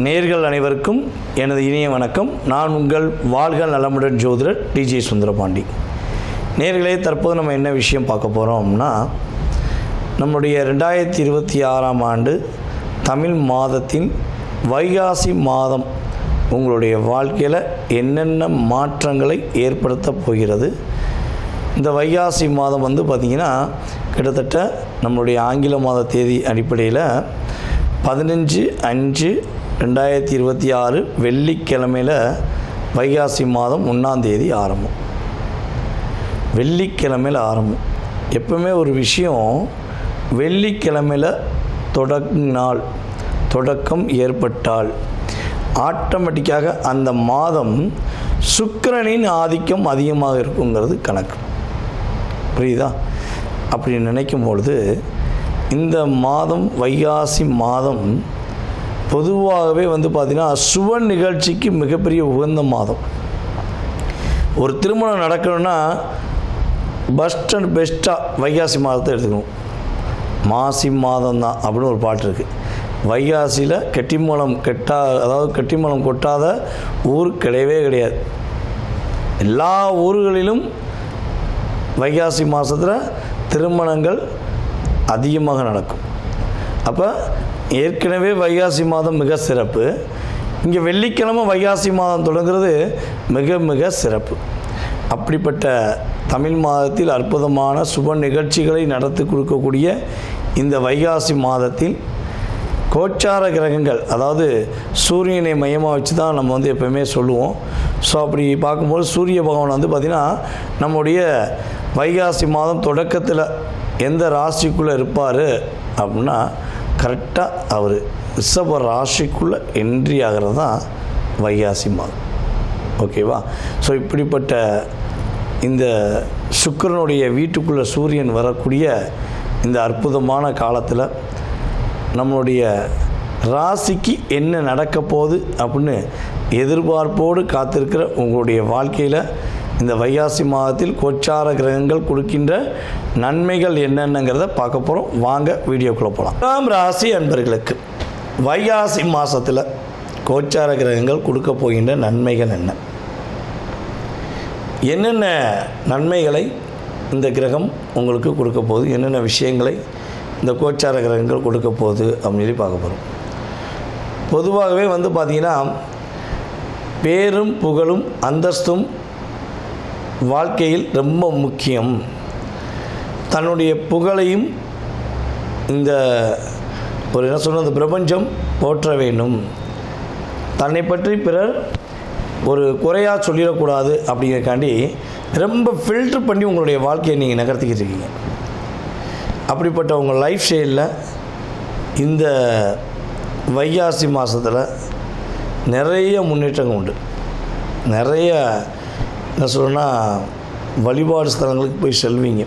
நேயர்கள் அனைவருக்கும் எனது இனிய வணக்கம். நான் உங்கள் வாழ்க நலமுடன் ஜோதிடர் டிஜே சுந்தரபாண்டி. நேயர்களே, தற்போது நம்ம என்ன விஷயம் பார்க்க போகிறோம்னா, நம்முடைய 2026ஆம் ஆண்டு தமிழ் மாதத்தின் வைகாசி மாதம் உங்களுடைய வாழ்க்கையில் என்னென்ன மாற்றங்களை ஏற்படுத்த போகிறது. இந்த வைகாசி மாதம் பார்த்திங்கன்னா கிட்டத்தட்ட நம்மளுடைய ஆங்கில மாத தேதி அடிப்படையில் 15/5/2026 வெள்ளிக்கிழமையில் வைகாசி மாதம் 1ஆம் தேதி ஆரம்பம். வெள்ளிக்கிழமையில் ஆரம்பம். எப்பவுமே ஒரு விஷயம் வெள்ளிக்கிழமையில் தொடக்கம் ஏற்பட்டால் ஆட்டோமேட்டிக்காக அந்த மாதம் சுக்கிரனின் ஆதிக்கம் அதிகமாக இருக்குங்கிறது கணக்கு. புரியுதா? அப்படி நினைக்கும் பொழுது இந்த மாதம் வைகாசி மாதம் பொதுவாகவே பார்த்திங்கன்னா சுப நிகழ்ச்சிக்கு மிகப்பெரிய உகந்த மாதம். ஒரு திருமணம் நடக்கணும்னா பெஸ்ட் அண்ட் பெஸ்ட்டாக வைகாசி மாதத்தை எடுத்துக்கணும். மாசி மாதம் தான் அப்படின்னு ஒரு பாட்டு இருக்குது. வைகாசியில் கெட்டிமலம் கொட்டாத ஊர் கிடையவே கிடையாது. எல்லா ஊர்களிலும் வைகாசி மாதத்தில் திருமணங்கள் அதிகமாக நடக்கும். அப்போ ஏற்கனவே வைகாசி மாதம் மிக சிறப்பு. இங்கே வெள்ளிக்கிழமை வைகாசி மாதம் தொடங்குறது மிக மிக சிறப்பு. அப்படிப்பட்ட தமிழ் மாதத்தில் அற்புதமான சுப நிகழ்ச்சிகளை நடத்தி கொடுக்கக்கூடிய இந்த வைகாசி மாதத்தில் கோச்சார கிரகங்கள், அதாவது சூரியனை மையமாக வச்சு தான் நம்ம எப்போயுமே சொல்லுவோம். ஸோ அப்படி பார்க்கும்போது சூரிய பகவான் பார்த்திங்கன்னா நம்முடைய வைகாசி மாதம் தொடக்கத்தில் எந்த ராசிக்குள்ளே இருப்பார் அப்படின்னா கரெக்டாக அவர் ரிஷப ராசிக்குள்ளே என்ட்ரி ஆகிறது தான் வைகாசி மாதம். ஓகேவா? ஸோ இப்படிப்பட்ட இந்த சுக்கிரனுடைய வீட்டுக்குள்ளே சூரியன் வரக்கூடிய இந்த அற்புதமான காலத்தில் நம்மளுடைய ராசிக்கு என்ன நடக்க போகுது அப்படின்னு எதிர்பார்ப்போடு காத்திருக்கிற உங்களுடைய வாழ்க்கையில் இந்த வைகாசி மாதத்தில் கோச்சார கிரகங்கள் கொடுக்கின்ற நன்மைகள் என்னென்னங்கிறத பார்க்க போகிறோம். வாங்க வீடியோக்குள்ளே போகலாம். 2ஆம் ராசி அன்பர்களுக்கு வைகாசி மாதத்தில் கோச்சார கிரகங்கள் கொடுக்க போகின்ற நன்மைகள் என்னென்ன நன்மைகளை இந்த கிரகம் உங்களுக்கு கொடுக்க போகுது, என்னென்ன விஷயங்களை இந்த கோச்சார கிரகங்கள் கொடுக்க போகுது அப்படின்னு சொல்லி பார்க்க போகிறோம். பொதுவாகவே பார்த்திங்கன்னா பேரும் புகழும் அந்தஸ்தும் வாழ்க்கையில் ரொம்ப முக்கியம். தன்னுடைய புகழையும் இந்த என்ன சொல்கிறது, பிரபஞ்சம் போற்ற வேண்டும். தன்னை பற்றி பிறர் ஒரு குறையாக சொல்லிடக்கூடாது அப்படிங்கிறக்காண்டி ரொம்ப ஃபில்ட்ரு பண்ணி உங்களுடைய வாழ்க்கையை நீங்கள் நகர்த்திக்கிட்டு இருக்கீங்க. அப்படிப்பட்ட உங்கள் லைஃப் ஸ்டைலில் இந்த வைகாசி மாதத்தில் நிறைய முன்னேற்றங்கள் உண்டு. நிறைய என்ன சொல்லணும்னா வழிபாடு ஸ்தலங்களுக்கு போய் செல்வீங்க.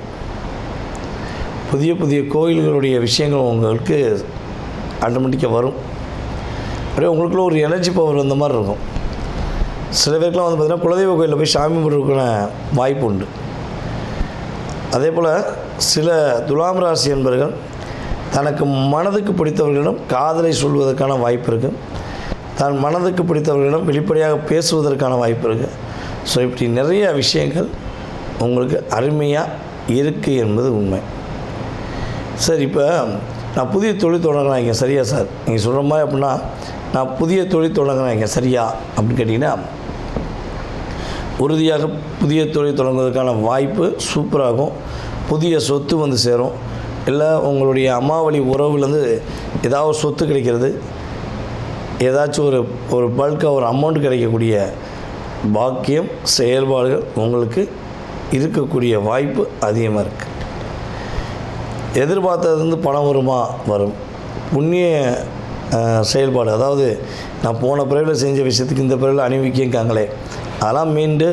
புதிய புதிய கோயில்களுடைய விஷயங்கள் உங்களுக்கு ஆட்டோமேட்டிக்காக வரும். அப்படியே உங்களுக்குள்ள ஒரு எனர்ஜி பவர் வந்த மாதிரி இருக்கும். சில பேருக்குலாம் பார்த்திங்கன்னா குலதெய்வ கோயிலில் போய் சாமி கும்பிட்றதுக்கான வாய்ப்பு உண்டு. அதே போல் சில துலாம் ராசி என்பவர்கள் தனக்கு மனதுக்கு பிடித்தவர்களிடம் காதலை சொல்வதற்கான வாய்ப்பு இருக்குது. தன் மனதுக்கு பிடித்தவர்களிடம் வெளிப்படையாக பேசுவதற்கான வாய்ப்பு இருக்குது. ஸோ இப்படி நிறைய விஷயங்கள் உங்களுக்கு அருமையாக இருக்குது என்பது உண்மை. சார், இப்போ நான் புதிய தொழில் தொடங்குறாங்க சரியா சார்? நீங்கள் சொல்கிற மாதிரி அப்படின்னா நான் புதிய தொழில் தொடங்குறாங்க சரியா அப்படின்னு கேட்டிங்கன்னா, உறுதியாக புதிய தொழில் தொடங்குவதற்கான வாய்ப்பு சூப்பராகும். புதிய சொத்து சேரும். இல்லை உங்களுடைய அம்மாவளி உறவுலேருந்து ஏதாவது சொத்து கிடைக்கிறது, ஏதாச்சும் ஒரு பல்காக ஒரு அமௌண்ட் கிடைக்கக்கூடிய பாக்கியம் செயல்பாடுகள் உங்களுக்கு இருக்கக்கூடிய வாய்ப்பு அதிகமாக இருக்குது. எதிர்பார்த்தது பணம் வரும். புண்ணிய செயல்பாடு, அதாவது நான் போன பிறவில் செஞ்ச விஷயத்துக்கு இந்த பிறவில் அணிவிக்காங்களே, அதெல்லாம் மீண்டு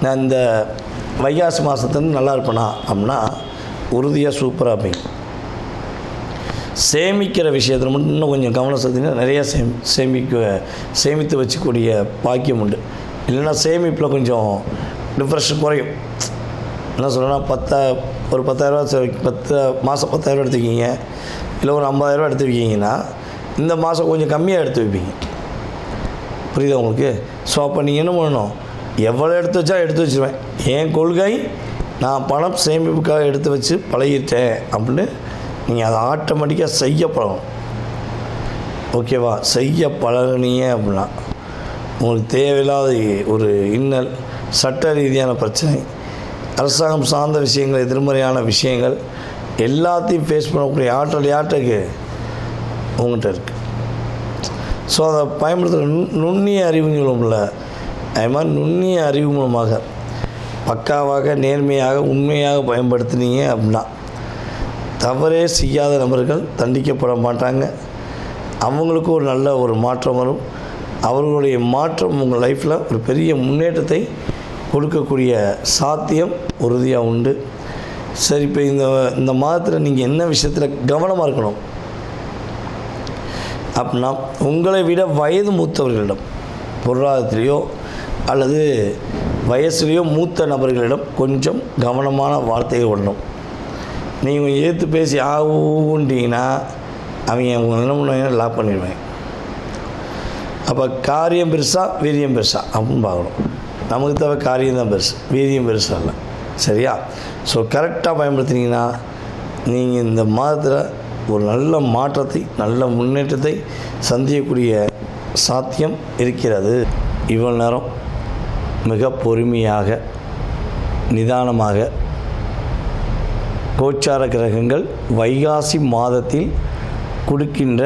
நான் இந்த வைகாசி மாதத்துலேருந்து நல்லா இருப்பேனா அப்படின்னா உறுதியாக சூப்பராக இருப்பீங்க. சேமிக்கிற விஷயத்தில் மட்டும் இன்னும் கொஞ்சம் கவனம் செலுத்தினா நிறையா சேமித்து வச்சுக்கூடிய பாக்கியம் உண்டு. இல்லைன்னா சேமிப்பில் கொஞ்சம் டிப்ரெஷன் குறையும். என்ன சொல்கிறேன்னா ஒரு 10,000 மாதம் 10,000 எடுத்துக்கிங்க, இல்லை ஒரு 50,000 எடுத்து வைக்கிங்கன்னா இந்த மாதம் கொஞ்சம் கம்மியாக எடுத்து வைப்பீங்க. புரியுதா உங்களுக்கு? ஸோ அப்போ நீங்கள் என்ன பண்ணணும், எவ்வளோ எடுத்து வச்சா எடுத்து வச்சுருவேன், என் கொள்கை நான் பணம் சேமிப்புக்காக எடுத்து வச்சு பழகிட்டேன் அப்படின்னு நீங்கள் அதை ஆட்டோமேட்டிக்காக செய்ய பழகணும். ஓகேவா? செய்ய பழகுனீங்க அப்படின்னா உங்களுக்கு தேவையில்லாத ஒரு இன்னல், சட்ட ரீதியான பிரச்சனை, அரசாங்கம் சார்ந்த விஷயங்கள், எதிர்மறையான விஷயங்கள் எல்லாத்தையும் ஃபேஸ் பண்ணக்கூடிய ஆற்றல் யார்ட்டுக்கு உங்கள்கிட்ட இருக்குது. ஸோ அதை பயன்படுத்துகிற நுண்ணிய அறிவு சொல்லுவோம்ல, அது மாதிரி நுண்ணிய அறிவு மூலமாக பக்காவாக நேர்மையாக உண்மையாக பயன்படுத்தினீங்க அப்படின்னா தவறே செய்யாத நபர்கள் தண்டிக்கப்பட மாட்டாங்க. அவங்களுக்கு ஒரு நல்ல ஒரு மாற்றம் வரும். அவர்களுடைய மாற்றம் உங்கள் லைஃப்பில் ஒரு பெரிய முன்னேற்றத்தை கொடுக்கக்கூடிய சாத்தியம் உறுதியாக உண்டு. சரி, இப்போ இந்த மாதத்தில் நீங்கள் என்ன விஷயத்தில் கவனமாக இருக்கணும் அப்படின்னா, உங்களை விட வயது மூத்தவர்களிடம், பொருளாதாரத்திலேயோ அல்லது வயசுலேயோ மூத்த நபர்களிடம் கொஞ்சம் கவனமான வார்த்தையை விடணும். நீங்கள் ஏற்று பேசி ஆகுண்டிங்கன்னா அவங்க உங்கள் என்ன பண்ணுவாங்க, லாக் பண்ணிடுவாங்க. அப்போ காரியம் பெருசா வீரியம் பெருசா அப்படின்னு பார்க்கணும். நமக்கு தேவை காரியம் தான் பெருசு, வீரியம் பெருசா இல்லை. சரியா? ஸோ கரெக்டாக பயன்படுத்தினீங்கன்னா நீங்கள் இந்த மாதத்தில் ஒரு நல்ல மாற்றத்தை, நல்ல முன்னேற்றத்தை சந்திக்கக்கூடிய சாத்தியம் இருக்கிறது. இவ்வளோ நேரம் மிக பொறுமையாக நிதானமாக கோச்சார கிரகங்கள் வைகாசி மாதத்தில் கொடுக்கின்ற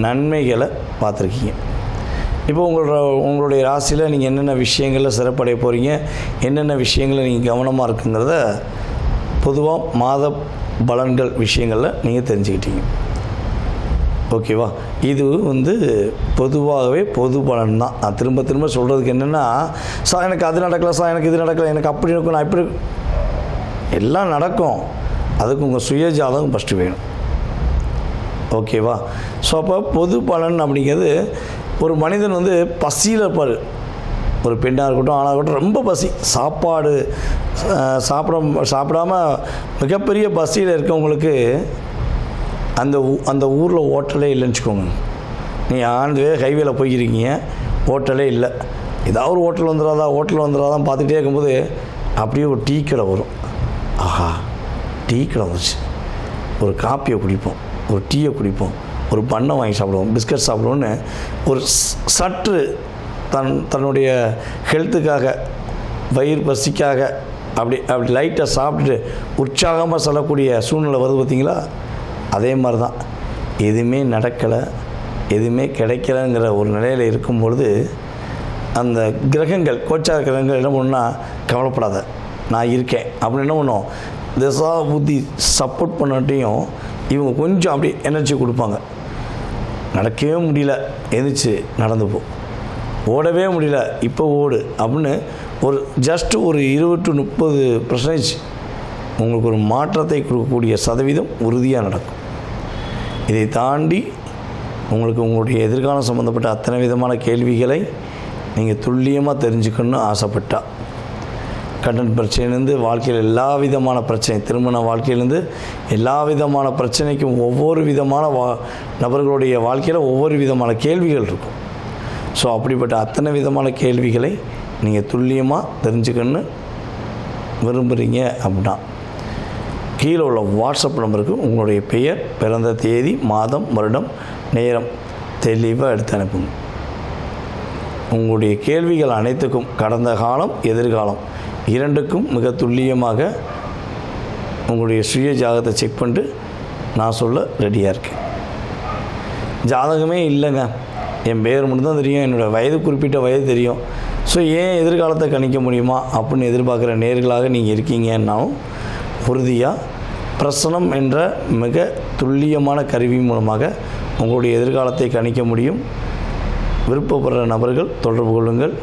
நன்மைகளை பார்த்துருக்கீங்க. இப்போ உங்களுடைய ராசியில் நீங்கள் என்னென்ன விஷயங்களில் சிறப்படைய போகிறீங்க, என்னென்ன விஷயங்களில் நீங்கள் கவனமாக இருக்குங்கிறத பொதுவாக மாத பலன்கள் விஷயங்களில் நீங்கள் தெரிஞ்சுக்கிட்டீங்க. ஓகேவா? இது பொதுவாகவே பொது பலன் தான். நான் திரும்ப திரும்ப சொல்கிறதுக்கு என்னென்னா, சார் எனக்கு அது நடக்கலை, சார் எனக்கு இது நடக்கலை, எனக்கு அப்படி இருக்கும், நான் இப்படி எல்லாம் நடக்கும். அதுக்கு உங்கள் சுயஜாதகம் ஃபஸ்ட்டு வேணும். ஓகேவா? ஸோ அப்போ பொது பலன் அப்படிங்கிறது, ஒரு மனிதன் பசியில் இருப்பார். ஒரு பெண்ணாக இருக்கட்டும், ஆணாக இருக்கட்டும், ரொம்ப பசி, சாப்பாடு சாப்பிடாம மிகப்பெரிய பசியில் இருக்கவங்களுக்கு அந்த ஊரில் ஹோட்டலே இல்லைன்னு வச்சுக்கோங்க. நீங்கள் ஆண்டுவே ஹைவேல போய்க்கிறீங்க, ஹோட்டலே இல்லை, ஏதாவது ஒரு ஹோட்டல் வந்துடாதான் பார்த்துக்கிட்டே இருக்கும்போது அப்படியே ஒரு டீ கடை வரும். ஆஹா, டீ கடை வந்துச்சு, ஒரு காப்பியை குடிப்போம், ஒரு டீயை குடிப்போம், ஒரு பண்ணை வாங்கி சாப்பிடுவோம், பிஸ்கட் சாப்பிடுவோன்னு ஒரு சற்று தன்னுடைய ஹெல்த்துக்காக, வயிறு பசிக்காக அப்படி லைட்டாக சாப்பிட்டுட்டு உற்சாகமாக சொல்லக்கூடிய சூழ்நிலை வருது பார்த்திங்களா? அதே மாதிரி தான் எதுவுமே நடக்கலை, எதுவுமே கிடைக்கலைங்கிற ஒரு நிலையில் இருக்கும்பொழுது அந்த கிரகங்கள், கோச்சார கிரகங்கள் என்ன பண்ணுன்னா, கவலைப்படாத நான் இருக்கேன் அப்படின்னு என்ன பண்ணும், திசா புத்தி சப்போர்ட் பண்ணாட்டையும் இவங்க கொஞ்சம் அப்படி எனர்ஜி கொடுப்பாங்க. நடக்கவே முடியல, எந்திரிச்சு நடந்து போ, ஓடவே முடியல, இப்போ ஓடு அப்படின்னு ஒரு ஜஸ்ட் ஒரு 20-30% உங்களுக்கு ஒரு மாற்றத்தை கொடுக்கக்கூடிய சதவீதம் உறுதியாக நடக்கும். இதை தாண்டி உங்களுக்கு உங்களுடைய எதிர்காலம் சம்மந்தப்பட்ட அத்தனை விதமான கேள்விகளை நீங்கள் துல்லியமாக தெரிஞ்சுக்கணும்னு ஆசைப்பட்டால், கடன் பிரச்சனையிலேருந்து வாழ்க்கையில் எல்லா விதமான பிரச்சனை, திருமண வாழ்க்கையிலேருந்து எல்லா விதமான பிரச்சனைக்கும் ஒவ்வொரு விதமான நபர்களுடைய வாழ்க்கையில் ஒவ்வொரு விதமான கேள்விகள் இருக்கும். ஸோ அப்படிப்பட்ட அத்தனை விதமான கேள்விகளை நீங்கள் துல்லியமாக தெரிஞ்சுக்கணுன்னு விரும்புகிறீங்க அப்படின்னா, கீழே உள்ள வாட்ஸ்அப் நம்பருக்கு உங்களுடைய பெயர், பிறந்த தேதி, மாதம், வருடம், நேரம் தெளிவாக எடுத்து அனுப்புங்க. உங்களுடைய கேள்விகள் அனைத்துக்கும் கடந்த காலம், எதிர்காலம் இரண்டுக்கும் மிக துல்லியமாக உங்களுடைய சுய ஜாதகத்தை செக் பண்ணிட்டு நான் சொல்ல ரெடியாக இருக்கேன். ஜாதகமே இல்லைங்க, என் பேர் மட்டும்தான் தெரியும், என்னோடய வயது குறிப்பிட்ட வயது தெரியும், ஸோ ஏன் எதிர்காலத்தை கணிக்க முடியுமா அப்படின்னு எதிர்பார்க்குற நேர்களாக நீங்கள் இருக்கீங்கன்னாலும், உறுதியாக பிரசனம் என்ற மிக துல்லியமான கருவி மூலமாக உங்களுடைய எதிர்காலத்தை கணிக்க முடியும். விருப்பப்படுற நபர்கள் தொடர்பு கொள்ளுங்கள்.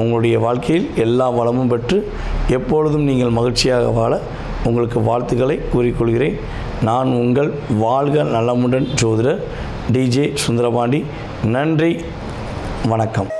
உங்களுடைய வாழ்க்கையில் எல்லா வளமும் பெற்று எப்பொழுதும் நீங்கள் மகிழ்ச்சியாக வாழ உங்களுக்கு வாழ்த்துக்களை கூறிக்கொள்கிறேன். நான் உங்கள் வாழ்க நலமுடன் ஜோதிடர் டிஜே சுந்தரபாண்டி. நன்றி, வணக்கம்.